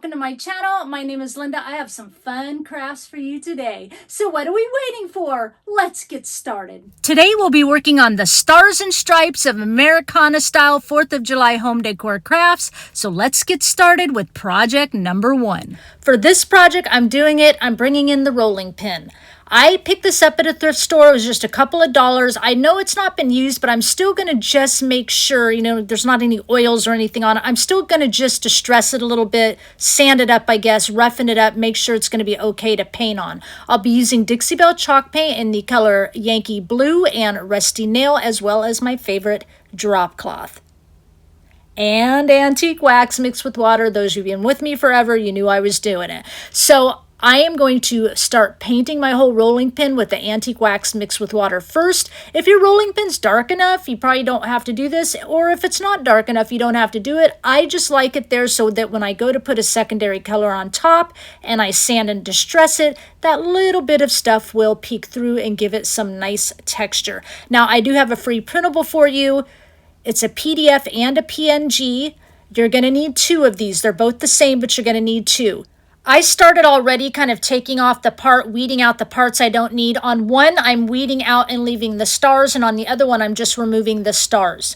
welcome to my channel. My name is Linda. I have some fun crafts for you today. So what are we waiting for? Let's get started. Today we'll be working on the Stars and Stripes of Americana style 4th of July home decor crafts. So let's get started with project number 1. For this project, I'm bringing in the rolling pin. I picked this up at a thrift store. It was just a couple of dollars. I know it's not been used, but I'm still going to just make sure, there's not any oils or anything on it. I'm still going to just distress it a little bit, sand it up, I guess, roughen it up, make sure it's going to be okay to paint on. I'll be using Dixie Belle chalk paint in the color Yankee Blue and Rusty Nail, as well as my favorite drop cloth. And antique wax mixed with water. Those who've been with me forever, you knew I was doing it. So I am going to start painting my whole rolling pin with the antique wax mixed with water first. If your rolling pin's dark enough, you probably don't have to do this, or if it's not dark enough, you don't have to do it. I just like it there so that when I go to put a secondary color on top and I sand and distress it, that little bit of stuff will peek through and give it some nice texture. Now, I do have a free printable for you. It's a PDF and a PNG. You're going to need 2 of these. They're both the same, but you're going to need 2. I started already kind of taking off the part, weeding out the parts I don't need. On one, I'm weeding out and leaving the stars, and on the other one, I'm just removing the stars.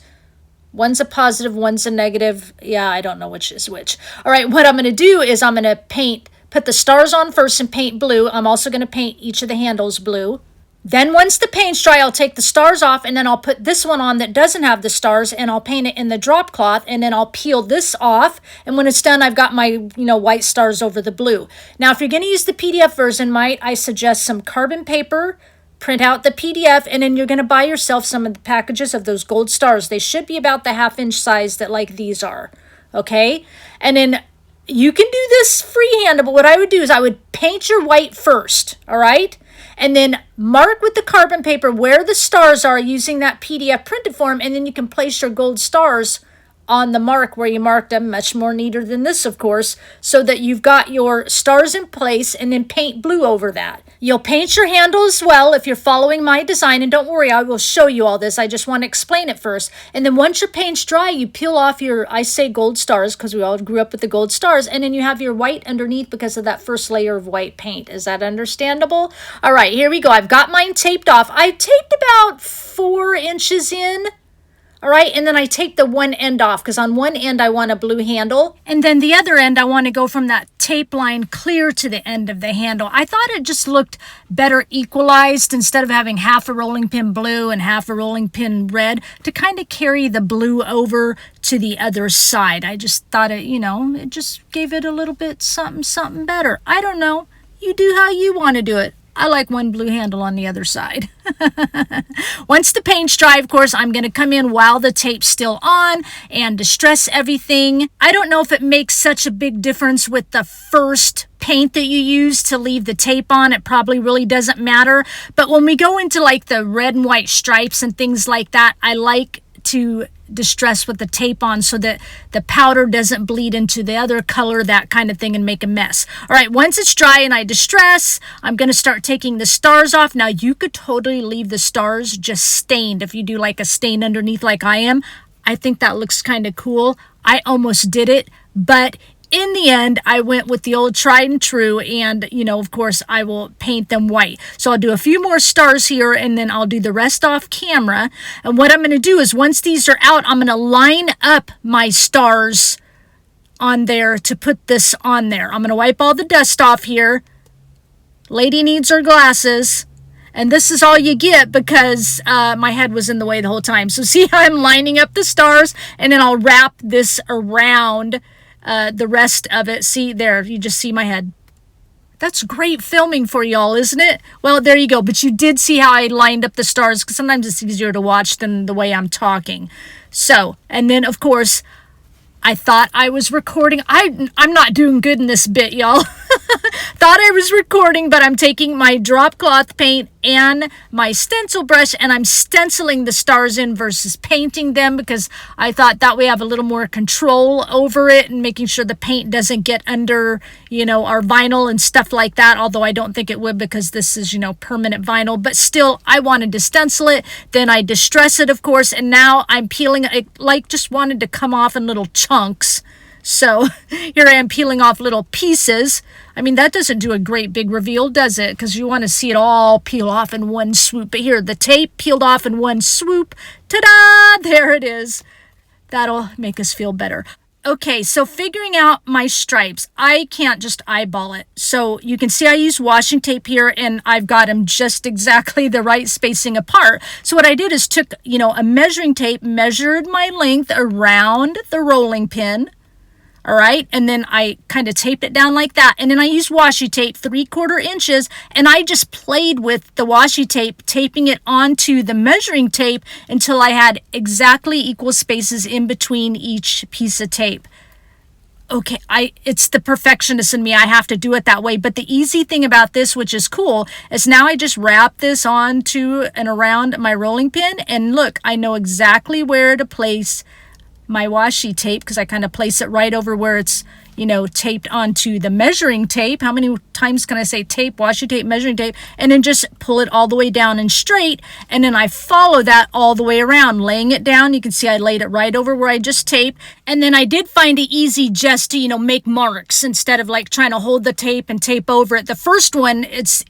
One's a positive, one's a negative. Yeah, I don't know which is which. All right, what I'm going to do is I'm going to put the stars on first and paint blue. I'm also going to paint each of the handles blue. Then once the paint's dry, I'll take the stars off, and then I'll put this one on that doesn't have the stars, and I'll paint it in the drop cloth, and then I'll peel this off, and when it's done, I've got my white stars over the blue. Now, if you're going to use the PDF version, I suggest some carbon paper, print out the PDF, and then you're going to buy yourself some of the packages of those gold stars. They should be about the 1/2-inch size that like these are, okay? And then you can do this freehand, but what I would do is I would paint your white first, all right? And then mark with the carbon paper where the stars are using that PDF printed form, and then you can place your gold stars on the mark where you marked them, much more neater than this, of course, so that you've got your stars in place, and then paint blue over that. You'll paint your handle as well if you're following my design, and don't worry, I will show you all this. I just want to explain it first. And then once your paint's dry, you peel off your, I say gold stars because we all grew up with the gold stars, and then you have your white underneath because of that first layer of white paint. Is that understandable? All right, here we go. I've got mine taped off. I taped about 4 inches in. All right, and then I take the one end off because on one end I want a blue handle, and then the other end I want to go from that tape line clear to the end of the handle. I thought it just looked better equalized instead of having half a rolling pin blue and half a rolling pin red to kind of carry the blue over to the other side. I just thought it just gave it a little bit something better. I don't know. You do how you want to do it. I like one blue handle on the other side. Once the paint's dry, of course, I'm going to come in while the tape's still on and distress everything. I don't know if it makes such a big difference with the first paint that you use to leave the tape on. It probably really doesn't matter. But when we go into like the red and white stripes and things like that, I like to distress with the tape on so that the powder doesn't bleed into the other color, that kind of thing, and make a mess. All right, once it's dry and I distress, I'm going to start taking the stars off. Now, you could totally leave the stars just stained if you do like a stain underneath like I am. I think that looks kind of cool. I almost did it, but in the end, I went with the old tried and true, and, of course, I will paint them white. So I'll do a few more stars here, and then I'll do the rest off camera. And what I'm going to do is once these are out, I'm going to line up my stars on there to put this on there. I'm going to wipe all the dust off here. Lady needs her glasses. And this is all you get because my head was in the way the whole time. So see how I'm lining up the stars, and then I'll wrap this around the rest of it. See there, you just see my head. That's great filming for y'all, isn't it? Well, there you go. But you did see how I lined up the stars because sometimes it's easier to watch than the way I'm talking. So, and then of course, I thought I was recording. I'm not doing good in this bit, y'all. Thought I was recording, but I'm taking my drop cloth paint and my stencil brush, and I'm stenciling the stars in versus painting them because I thought that way I have a little more control over it and making sure the paint doesn't get under, our vinyl and stuff like that, although I don't think it would because this is, permanent vinyl. But still, I wanted to stencil it. Then I distress it, of course, and now I'm peeling it. Just wanted to come off in little chunks. So here I am peeling off little pieces. I mean, that doesn't do a great big reveal, does it? Because you want to see it all peel off in one swoop. But here, the tape peeled off in one swoop. Ta-da! There it is. That'll make us feel better. Okay, so figuring out my stripes, I can't just eyeball it. So you can see I use washi tape here, and I've got them just exactly the right spacing apart. So what I did is took, a measuring tape, measured my length around the rolling pin. All right, and then I kind of taped it down like that. And then I used washi tape, 3/4 inches, and I just played with the washi tape, taping it onto the measuring tape until I had exactly equal spaces in between each piece of tape. Okay, it's the perfectionist in me. I have to do it that way. But the easy thing about this, which is cool, is now I just wrap this onto and around my rolling pin. And look, I know exactly where to place my washi tape because I kind of place it right over where it's, taped onto the measuring tape. How many times can I say tape, washi tape, measuring tape? And then just pull it all the way down and straight. And then I follow that all the way around, laying it down. You can see I laid it right over where I just taped. And then I did find it easy just to, make marks instead of like trying to hold the tape and tape over it. The first one,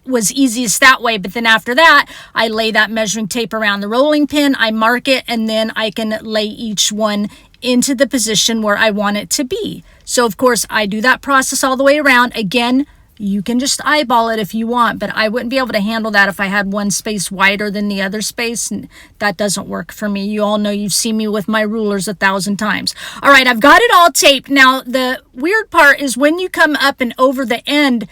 was easiest that way. But then after that, I lay that measuring tape around the rolling pin. I mark it, and then I can lay each one into the position where I want it to be. So of course I do that process all the way around. Again, you can just eyeball it if you want, but I wouldn't be able to handle that if I had one space wider than the other space, and that doesn't work for me. You all know, you've seen me with my rulers 1,000 times. All right, I've got it all taped. Now the weird part is when you come up and over the end,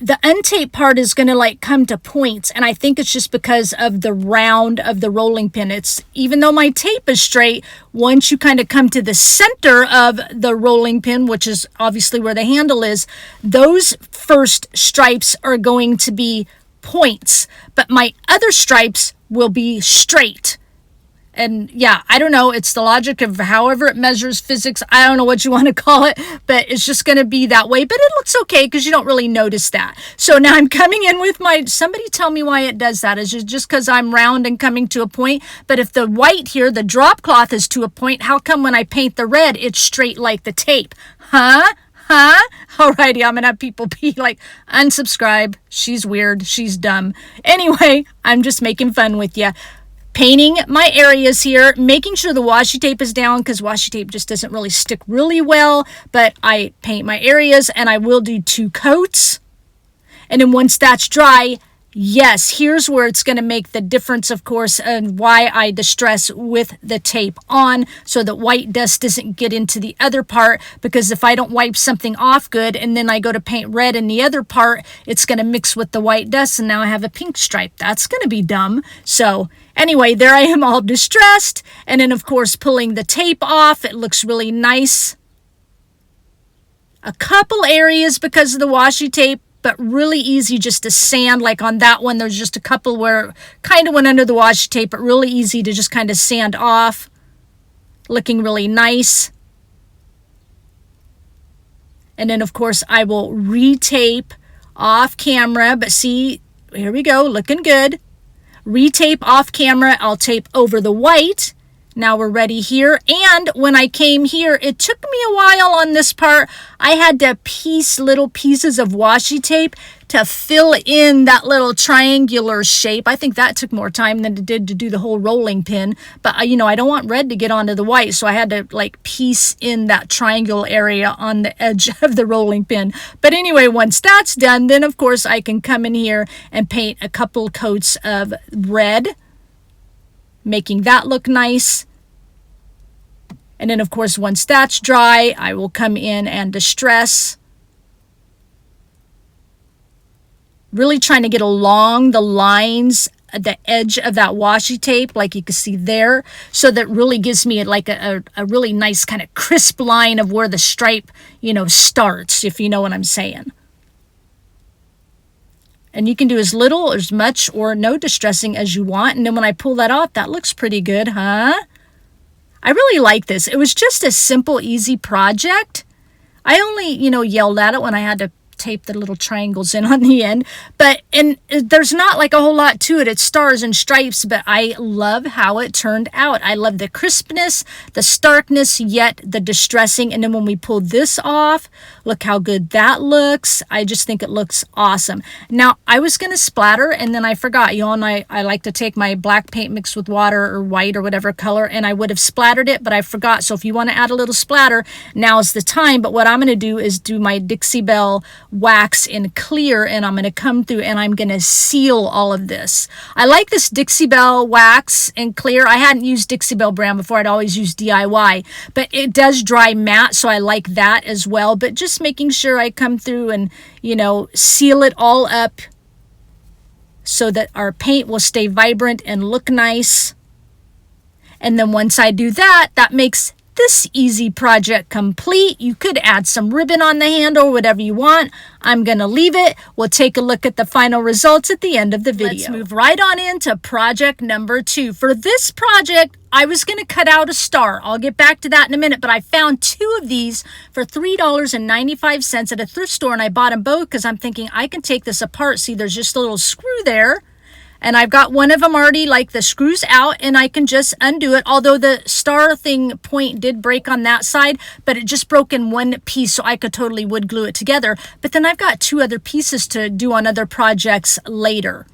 the untaped part is going to come to points, and I think it's just because of the round of the rolling pin. It's, even though my tape is straight, once you kind of come to the center of the rolling pin, which is obviously where the handle is, those first stripes are going to be points, but my other stripes will be straight. And yeah, I don't know. It's the logic of however it measures physics. I don't know what you want to call it, but it's just going to be that way. But it looks okay because you don't really notice that. So now I'm coming in with somebody tell me why it does that. Is it just because I'm round and coming to a point? But if the white here, the drop cloth is to a point, how come when I paint the red, it's straight like the tape? Huh? Alrighty, I'm gonna have people be like, unsubscribe. She's weird. She's dumb. Anyway, I'm just making fun with you. Painting my areas here, making sure the washi tape is down because washi tape just doesn't really stick really well, but I paint my areas and I will do 2 coats. And then once that's dry, yes, here's where it's going to make the difference, of course, and why I distress with the tape on so that white dust doesn't get into the other part, because if I don't wipe something off good and then I go to paint red in the other part, it's going to mix with the white dust and now I have a pink stripe. That's going to be dumb. So anyway, there I am all distressed, and then of course pulling the tape off. It looks really nice. A couple areas because of the washi tape, but really easy just to sand. Like on that one, there's just a couple where it kind of went under the washi tape, but really easy to just kind of sand off. Looking really nice. And then of course I will retape off camera, but see, here we go, looking good. Retape off camera, I'll tape over the white. Now we're ready here. And when I came here, it took me a while on this part. I had to piece little pieces of washi tape to fill in that little triangular shape. I think that took more time than it did to do the whole rolling pin. But I don't want red to get onto the white, so I had to piece in that triangle area on the edge of the rolling pin. But anyway, once that's done, then of course I can come in here and paint a couple coats of red, making that look nice. And then of course once that's dry, I will come in and distress. Really trying to get along the lines at the edge of that washi tape, like you can see there, so that really gives me a really nice kind of crisp line of where the stripe, starts, if you know what I'm saying. And you can do as little, as much, or no distressing as you want. And then when I pull that off, that looks pretty good, huh? I really like this. It was just a simple, easy project. I only, yelled at it when I had to tape the little triangles in on the end. And there's not like a whole lot to it. It's stars and stripes, but I love how it turned out. I love the crispness, the starkness, yet the distressing. And then when we pull this off, look how good that looks. I just think it looks awesome. Now, I was going to splatter, and then I forgot. You all know I like to take my black paint mixed with water or white or whatever color, and I would have splattered it, but I forgot. So if you want to add a little splatter, now's the time. But what I'm going to do is do my Dixie Belle wax in clear, and I'm going to come through and I'm going to seal all of this. I like this Dixie Belle wax in clear. I hadn't used Dixie Belle brand before. I'd always used DIY, but it does dry matte, so I like that as well. But just making sure I come through and, you know, seal it all up so that our paint will stay vibrant and look nice. And then once I do that, that makes this easy project complete. You could add some ribbon on the handle, whatever you want. I'm going to leave it. We'll take a look at the final results at the end of the video. Let's move right on into project number 2. For this project, I was going to cut out a star. I'll get back to that in a minute, but I found 2 of these for $3.95 at a thrift store, and I bought them both because I'm thinking I can take this apart. See, there's just a little screw there. And I've got one of them already, like the screws out, and I can just undo it. Although the star thing point did break on that side, but it just broke in one piece, so I could totally wood glue it together. But then I've got 2 other pieces to do on other projects later.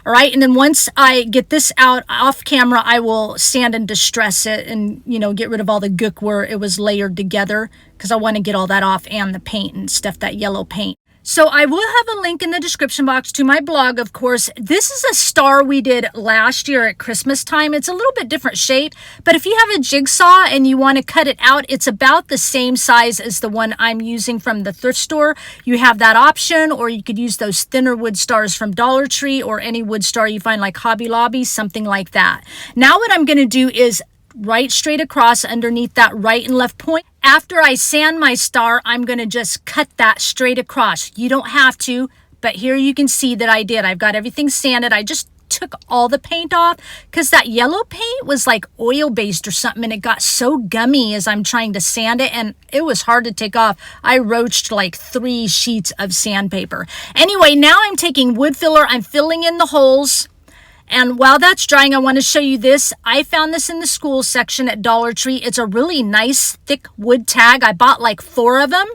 All right, and then once I get this out off camera, I will sand and distress it and, you know, get rid of all the gook where it was layered together, because I want to get all that off, and the paint and stuff, that yellow paint. So I will have a link in the description box to my blog, of course. This is a star we did last year at Christmas time. It's a little bit different shape, but if you have a jigsaw and you want to cut it out, it's about the same size as the one I'm using from the thrift store. You have that option, or you could use those thinner wood stars from Dollar Tree, or any wood star you find like Hobby Lobby, something like that. Now what I'm going to do is right straight across underneath that right and left point. After I sand my star, I'm going to just cut that straight across. You don't have to, but here you can see that I did. I've got everything sanded. I just took all the paint off because that yellow paint was like oil-based or something, and it got so gummy as I'm trying to sand it, and it was hard to take off. I roached like 3 sheets of sandpaper. Anyway, now I'm taking wood filler. I'm filling in the holes. And while that's drying, I want to show you this. I found this in the school section at Dollar Tree. It's a really nice, thick wood tag. I bought like 4 of them.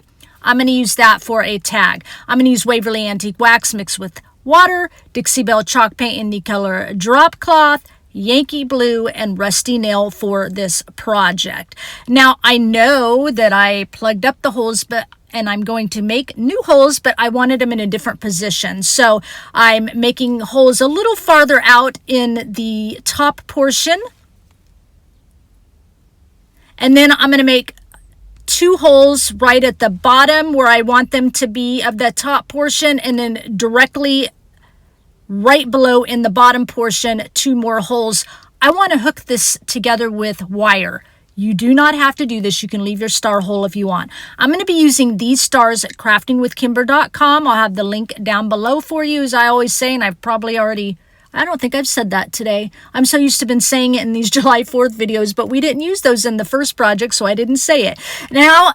I'm going to use that for a tag. I'm going to use Waverly Antique Wax mixed with water, Dixie Belle chalk paint in the color Drop Cloth, Yankee Blue, and Rusty Nail for this project. Now, I know that I plugged up the holes, and I'm going to make new holes, but I wanted them in a different position. So I'm making holes a little farther out in the top portion. And then I'm going to make 2 holes right at the bottom where I want them to be of the top portion, and then directly right below in the bottom portion, 2 more holes. I want to hook this together with wire. You do not have to do this. You can leave your star hole if you want. I'm going to be using these stars at craftingwithkimber.com. I'll have the link down below for you, as I always say, and I've probably already, I don't think I've said that today. I'm so used to been saying it in these July 4th videos, but we didn't use those in the first project, so I didn't say it. Now,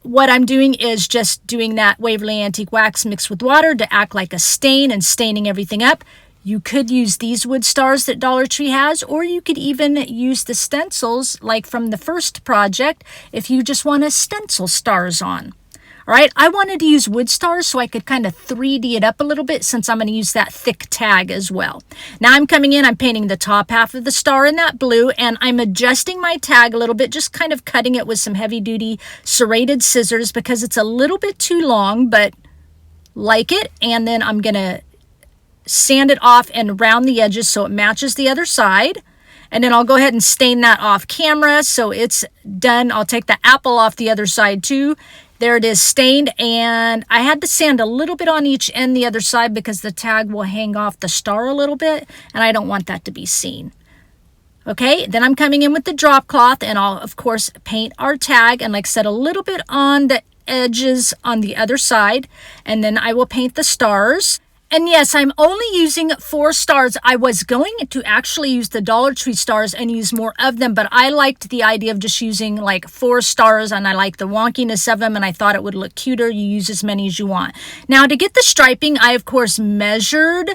what I'm doing is just doing that Waverly Antique Wax mixed with water to act like a stain and staining everything up. You could use these wood stars that Dollar Tree has, or you could even use the stencils like from the first project if you just want to stencil stars on. All right, I wanted to use wood stars so I could kind of 3D it up a little bit, since I'm going to use that thick tag as well. Now I'm coming in, I'm painting the top half of the star in that blue, and I'm adjusting my tag a little bit, just kind of cutting it with some heavy duty serrated scissors because it's a little bit too long, but like it. And then I'm going to sand it off and round the edges so it matches the other side. And then I'll go ahead and stain that off camera so it's done. I'll take the apple off the other side too. There it is, stained, and I had to sand a little bit on each end the other side because the tag will hang off the star a little bit, and I don't want that to be seen. Okay, then I'm coming in with the drop cloth, and I'll, of course, paint our tag, and like I said, a little bit on the edges on the other side, and then I will paint the stars. And yes, I'm only using 4 stars. I was going to actually use the Dollar Tree stars and use more of them, but I liked the idea of just using like 4 stars, and I like the wonkiness of them, and I thought it would look cuter. You use as many as you want. Now, to get the striping, I, of course, measured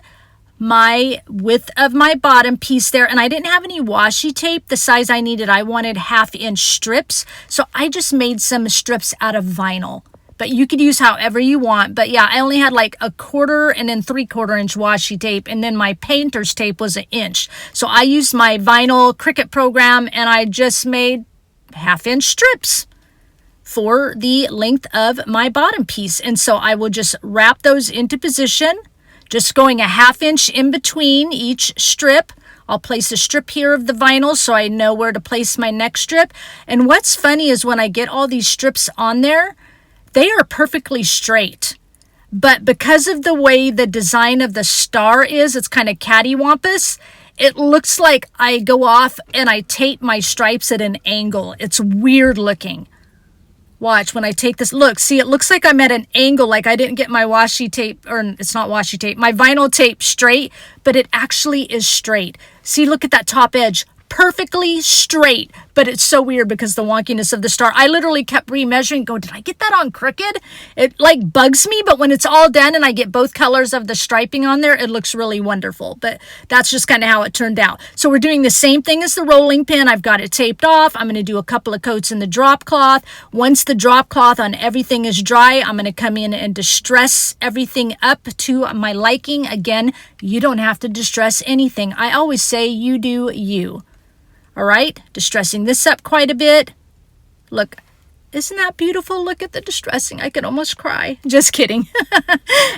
my width of my bottom piece there, and I didn't have any washi tape the size I needed. I wanted 1/2-inch strips, so I just made some strips out of vinyl. But you could use however you want. But yeah, I only had like 1/4 and then 3/4 inch washi tape. And then my painter's tape was 1 inch. So I used my vinyl Cricut program, and I just made 1/2-inch strips for the length of my bottom piece. And so I will just wrap those into position, just going 1/2 inch in between each strip. I'll place a strip here of the vinyl so I know where to place my next strip. And what's funny is when I get all these strips on there, they are perfectly straight. But because of the way the design of the star is, it's kind of cattywampus. It looks like I go off and I tape my stripes at an angle. It's weird looking. Watch when I take this. Look, see, it looks like I'm at an angle, like I didn't get my washi tape, or it's not washi tape, my vinyl tape straight, but it actually is straight. See, look at that top edge. Perfectly straight, but it's so weird because the wonkiness of the star. I literally kept remeasuring, going, did I get that on crooked? It like bugs me, but when it's all done and I get both colors of the striping on there, it looks really wonderful. But that's just kind of how it turned out. So we're doing the same thing as the rolling pin. I've got it taped off. I'm going to do a couple of coats in the drop cloth. Once the drop cloth on everything is dry, I'm going to come in and distress everything up to my liking. Again, you don't have to distress anything. I always say you do you. All right, distressing this up quite a bit. Look, isn't that beautiful? Look at the distressing. I could almost cry. Just kidding.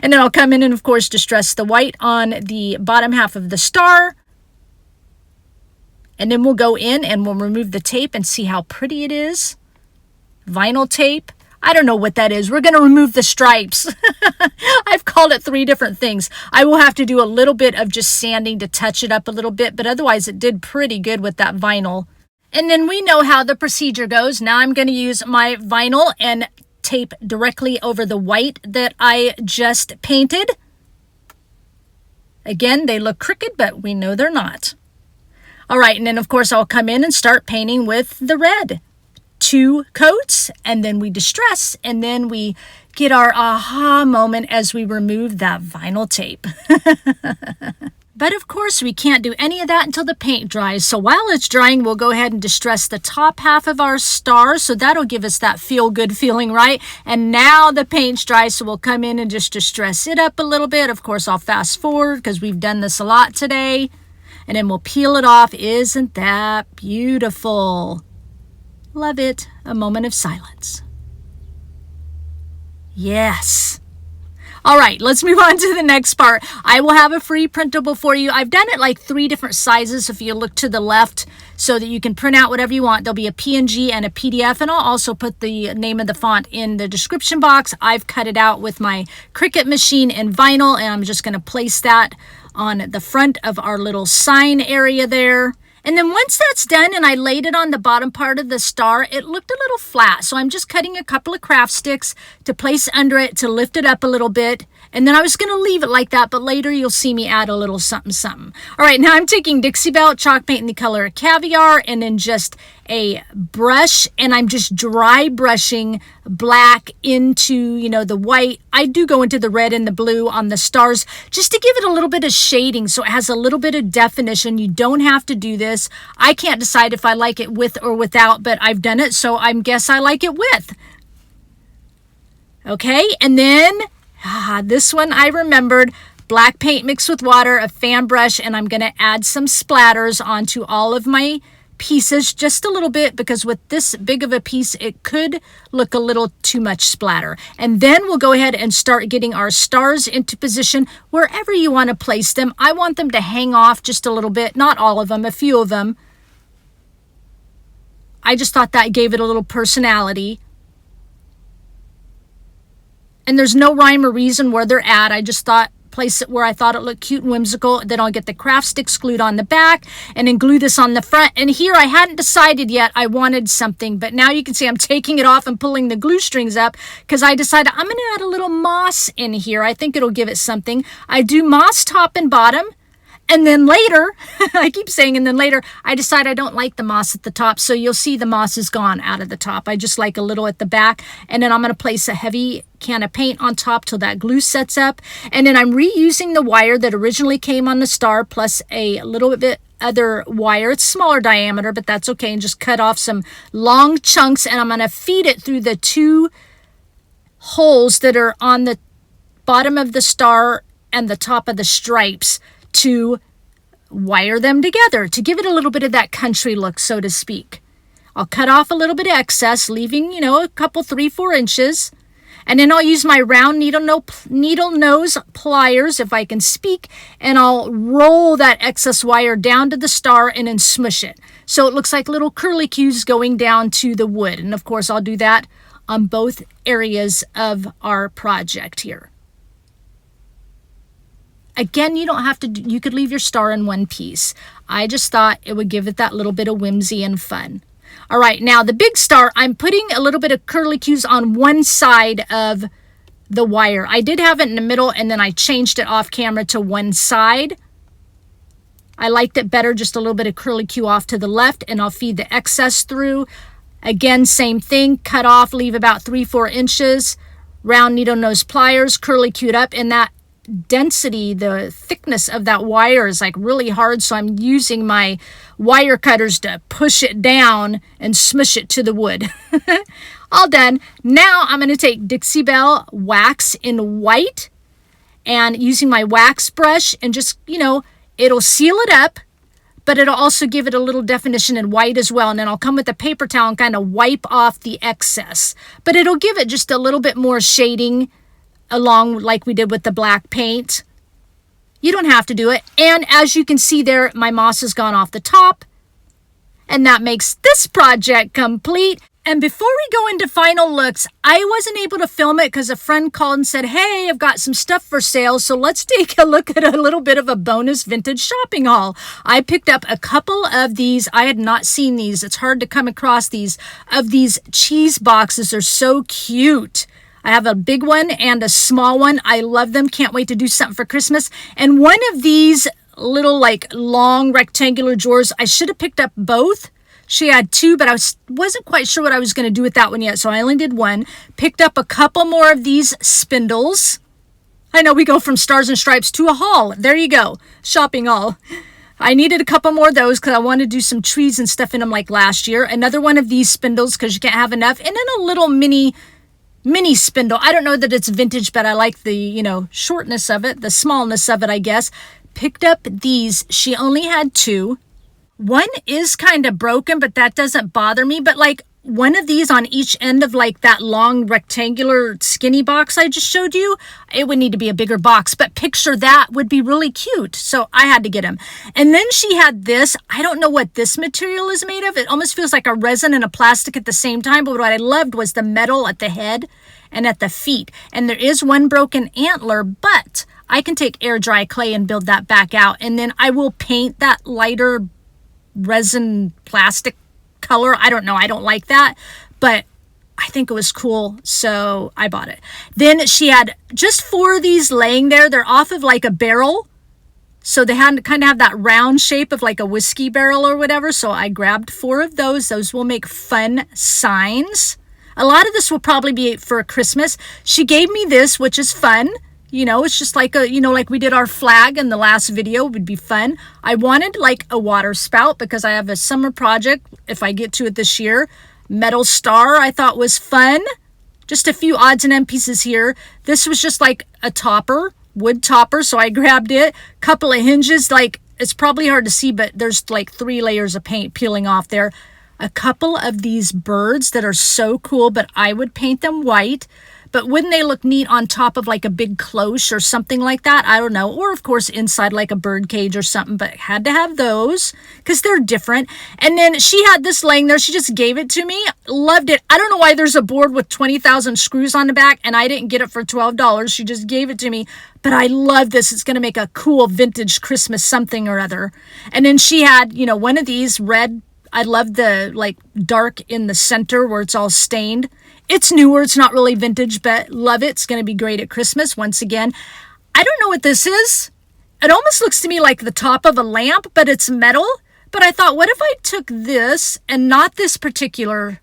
And then I'll come in and, of course, distress the white on the bottom half of the star. And then we'll go in and we'll remove the tape and see how pretty it is. Vinyl tape. I don't know what that is. We're going to remove the stripes. I've called it 3 different things. I will have to do a little bit of just sanding to touch it up a little bit, but otherwise it did pretty good with that vinyl. And then we know how the procedure goes. Now I'm going to use my vinyl and tape directly over the white that I just painted. Again, they look crooked, but we know they're not. All right, and then of course I'll come in and start painting with the red. 2 coats, and then we distress, and then we get our aha moment as we remove that vinyl tape. But of course we can't do any of that until the paint dries. So while it's drying, we'll go ahead and distress the top half of our star. So that'll give us that feel-good feeling, right? And now the paint's dry, so we'll come in and just distress it up a little bit. Of course, I'll fast forward because we've done this a lot today. And then we'll peel it off. Isn't that beautiful? Love it. A moment of silence. Yes. All right, let's move on to the next part. I will have a free printable for you. I've done it like 3 different sizes if you look to the left so that you can print out whatever you want. There'll be a PNG and a PDF, and I'll also put the name of the font in the description box. I've cut it out with my Cricut machine in vinyl, and I'm just going to place that on the front of our little sign area there. And then once that's done and I laid it on the bottom part of the star, it looked a little flat. So I'm just cutting a couple of craft sticks to place under it to lift it up a little bit. And then I was going to leave it like that, but later you'll see me add a little something, something. All right, now I'm taking Dixie Belt chalk paint in the color Caviar and then just a brush, and I'm just dry brushing black into, the white. I do go into the red and the blue on the stars just to give it a little bit of shading so it has a little bit of definition. You don't have to do this. I can't decide if I like it with or without, but I've done it, so I guess I like it with. Okay, and then this one I remembered. Black paint mixed with water, a fan brush, and I'm going to add some splatters onto all of my pieces just a little bit, because with this big of a piece it could look a little too much splatter. And then we'll go ahead and start getting our stars into position wherever you want to place them. I want them to hang off just a little bit, not all of them, a few of them. I just thought that gave it a little personality. And there's no rhyme or reason where they're at. I just thought place it where I thought it looked cute and whimsical. Then I'll get the craft sticks glued on the back and then glue this on the front. And here I hadn't decided yet I wanted something, but now you can see I'm taking it off and pulling the glue strings up because I decided I'm going to add a little moss in here. I think it'll give it something. I do moss top and bottom. And then later, I keep saying, and then later, I decide I don't like the moss at the top. So you'll see the moss is gone out of the top. I just like a little at the back. And then I'm going to place a heavy can of paint on top till that glue sets up. And then I'm reusing the wire that originally came on the star plus a little bit other wire. It's smaller diameter, but that's okay. And just cut off some long chunks. And I'm going to feed it through the 2 holes that are on the bottom of the star and the top of the stripes to wire them together to give it a little bit of that country look, so to speak. I'll cut off a little bit of excess, leaving, a couple 3-4 inches. And then I'll use my round needle nose pliers, if I can speak, and I'll roll that excess wire down to the star and then smush it. So it looks like little curlicues going down to the wood. And of course, I'll do that on both areas of our project here. Again, you don't have to, you could leave your star in one piece. I just thought it would give it that little bit of whimsy and fun. All right, now the big star, I'm putting a little bit of curlicues on one side of the wire. I did have it in the middle and then I changed it off camera to one side. I liked it better, just a little bit of curlicue off to the left, and I'll feed the excess through. Again, same thing, cut off, leave about 3-4 inches, round needle nose pliers, curlicued up, and that density, the thickness of that wire is like really hard, so I'm using my wire cutters to push it down and smush it to the wood. All done. Now I'm going to take Dixie Belle wax in white and using my wax brush and just, it'll seal it up, but it'll also give it a little definition in white as well. And then I'll come with a paper towel and kind of wipe off the excess, but it'll give it just a little bit more shading along like we did with the black paint. You don't have to do it. And as you can see there, my moss has gone off the top. And that makes this project complete. And before we go into final looks, I wasn't able to film it because a friend called and said, hey, I've got some stuff for sale. So let's take a look at a little bit of a bonus vintage shopping haul. I picked up a couple of these. I had not seen these. It's hard to come across these. Of these cheese boxes. They're so cute. I have a big one and a small one. I love them. Can't wait to do something for Christmas. And one of these little long rectangular drawers, I should have picked up both. She had 2, but I wasn't quite sure what I was going to do with that one yet. So I only did 1. Picked up a couple more of these spindles. I know we go from stars and stripes to a haul. There you go. Shopping haul. I needed a couple more of those because I wanted to do some trees and stuff in them like last year. Another one of these spindles because you can't have enough. And then a little mini spindle. I don't know that it's vintage, but I like the, shortness of it, the smallness of it, I guess. Picked up these. She only had 2. One is kind of broken, but that doesn't bother me. But one of these on each end of that long rectangular skinny box I just showed you, it would need to be a bigger box, but picture that would be really cute. So I had to get them. And then she had this. I don't know what this material is made of. It almost feels like a resin and a plastic at the same time. But what I loved was the metal at the head and at the feet. And there is one broken antler, but I can take air dry clay and build that back out. And then I will paint that lighter resin plastic color. I don't know. I don't like that, but I think it was cool. So I bought it. Then she had just 4 of these laying there. They're off of a barrel. So they had kind of have that round shape of a whiskey barrel or whatever. So I grabbed 4 of those. Those will make fun signs. A lot of this will probably be for Christmas. She gave me this, which is fun. It's just like like we did our flag in the last video, would be fun. I wanted a water spout because I have a summer project, if I get to it this year. Metal star I thought was fun. Just a few odds and end pieces here. This was just a topper, wood topper, so I grabbed it. Couple of hinges, it's probably hard to see, but there's 3 layers of paint peeling off there. A couple of these birds that are so cool, but I would paint them white. but wouldn't they look neat on top of like a big cloche or something like that? I don't know. Or of course inside like a bird cage or something, but had to have those because they're different. And then she had this laying there. She just gave it to me. Loved it. I don't know why there's a board with 20,000 screws on the back and I didn't get it for $12. She just gave it to me. But I love this. It's going to make a cool vintage Christmas something or other. And then she had, you know, one of these red. I love the like dark in the center where it's all stained. It's newer. It's not really vintage, but love it. It's going to be great at Christmas. Once again, I don't know what this is. It almost looks to me like the top of a lamp, but it's metal. But I thought, what if I took this and not this particular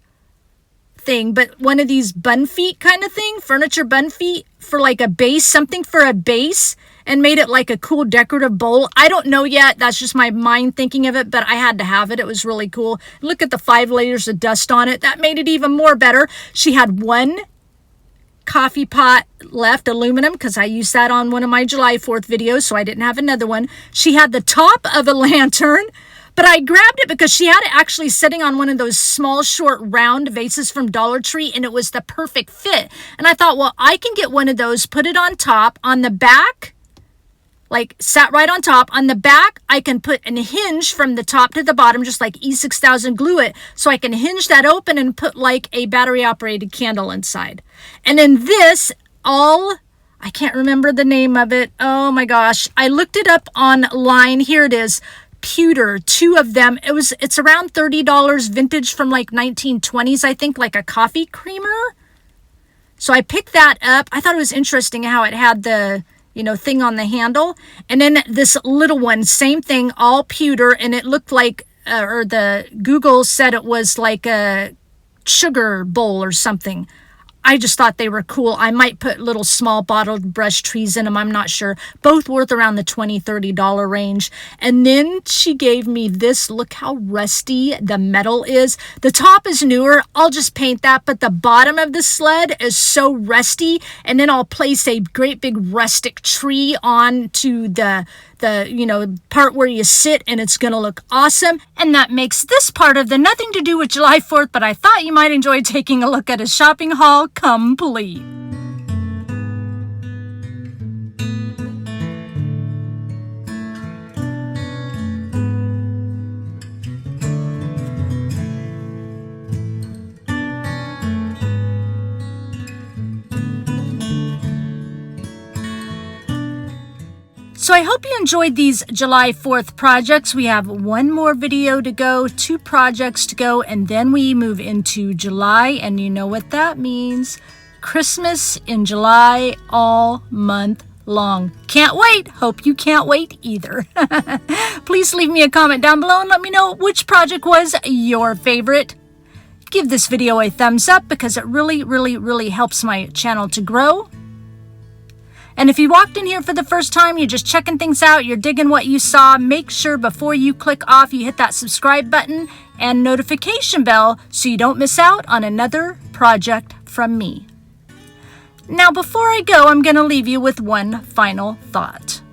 thing, but one of these bun feet kind of thing, furniture bun feet for like a base, something for a base, and made it like a cool decorative bowl. I don't know yet. That's just my mind thinking of it, but I had to have it. It was really cool. Look at the 5 layers of dust on it. That made it even more better. She had one coffee pot left, aluminum, because I used that on one of my July 4th videos, so I didn't have another one. She had the top of a lantern, but I grabbed it because she had it actually sitting on one of those small, short, round vases from Dollar Tree, and it was the perfect fit. And I thought, well, I can get one of those, put it on top. On the back, like sat right on top. On the back, I can put a hinge from the top to the bottom, just like E6000 glue it, so I can hinge that open and put like a battery-operated candle inside. And then this, I can't remember the name of it. Oh my gosh. I looked it up online. Here it is. Pewter, 2 of them. It's around $30 vintage from like 1920s, I think, like a coffee creamer. So I picked that up. I thought it was interesting how it had the, you know, thing on the handle. And then this little one, same thing, all pewter, and it looked like, or the Google said it was like a sugar bowl or something. I just thought they were cool. I might put little small bottled brush trees in them. I'm not sure. Both worth around the $20, $30 range. And then she gave me this. Look how rusty the metal is. The top is newer. I'll just paint that. But the bottom of the sled is so rusty. And then I'll place a great big rustic tree onto the part where you sit, and it's going to look awesome. And that makes this part of the nothing to do with July 4th, but I thought you might enjoy taking a look at a shopping haul complete. So I hope you enjoyed these July 4th projects. We have one more video to go, 2 projects to go, and then we move into July, and you know what that means. Christmas in July all month long. Can't wait. Hope you can't wait either. Please leave me a comment down below and let me know which project was your favorite. Give this video a thumbs up because it really, really, really helps my channel to grow. And if you walked in here for the first time, you're just checking things out, you're digging what you saw, make sure before you click off, you hit that subscribe button and notification bell so you don't miss out on another project from me. Now, before I go, I'm going to leave you with one final thought.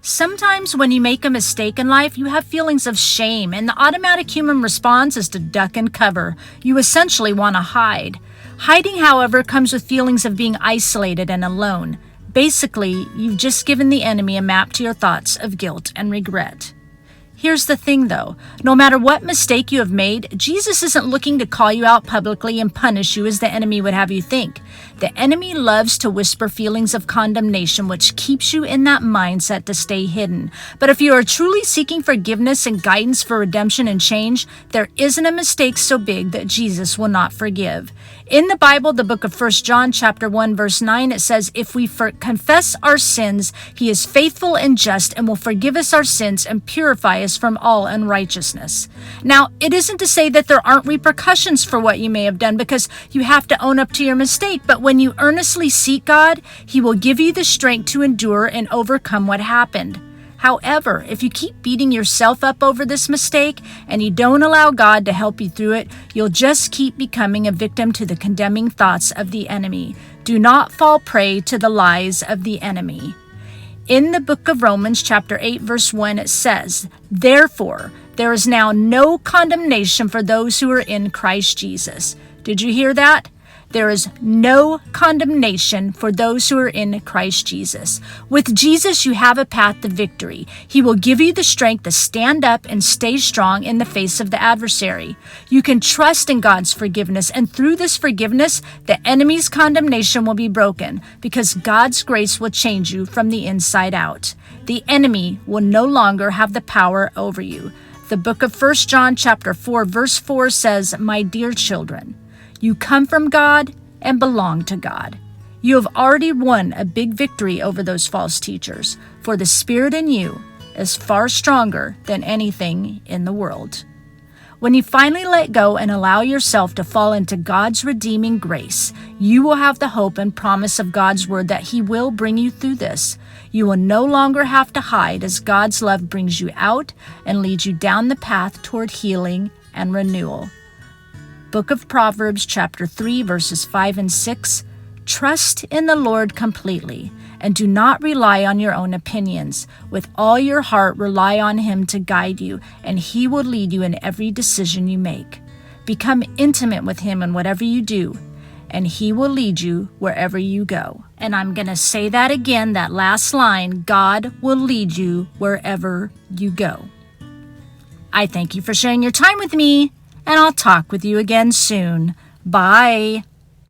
Sometimes when you make a mistake in life, you have feelings of shame, and the automatic human response is to duck and cover. You essentially want to hide. Hiding, however, comes with feelings of being isolated and alone. Basically, you've just given the enemy a map to your thoughts of guilt and regret. Here's the thing, though. No matter what mistake you have made, Jesus isn't looking to call you out publicly and punish you as the enemy would have you think. The enemy loves to whisper feelings of condemnation, which keeps you in that mindset to stay hidden. But if you are truly seeking forgiveness and guidance for redemption and change, there isn't a mistake so big that Jesus will not forgive. In the Bible, the book of 1 John chapter 1, verse 9, it says, if we confess our sins, he is faithful and just and will forgive us our sins and purify us from all unrighteousness. Now, it isn't to say that there aren't repercussions for what you may have done, because you have to own up to your mistake. But when you earnestly seek God, he will give you the strength to endure and overcome what happened. However, if you keep beating yourself up over this mistake and you don't allow God to help you through it, you'll just keep becoming a victim to the condemning thoughts of the enemy. Do not fall prey to the lies of the enemy. In the book of Romans, chapter 8, verse 1, it says, therefore, there is now no condemnation for those who are in Christ Jesus. Did you hear that? There is no condemnation for those who are in Christ Jesus. With Jesus, you have a path to victory. He will give you the strength to stand up and stay strong in the face of the adversary. You can trust in God's forgiveness, and through this forgiveness, the enemy's condemnation will be broken because God's grace will change you from the inside out. The enemy will no longer have the power over you. The book of 1 John chapter 4, verse 4 says, "My dear children, you come from God and belong to God. You have already won a big victory over those false teachers, for the Spirit in you is far stronger than anything in the world." When you finally let go and allow yourself to fall into God's redeeming grace, you will have the hope and promise of God's word that He will bring you through this. You will no longer have to hide as God's love brings you out and leads you down the path toward healing and renewal. Book of Proverbs chapter 3 verses 5 and 6, "Trust in the Lord completely, and do not rely on your own opinions. With all your heart rely on Him to guide you, and He will lead you in every decision you make. Become intimate with Him in whatever you do, and He will lead you wherever you go." And I'm going to say that again, that last line, God will lead you wherever you go. I thank you for sharing your time with me, and I'll talk with you again soon. Bye.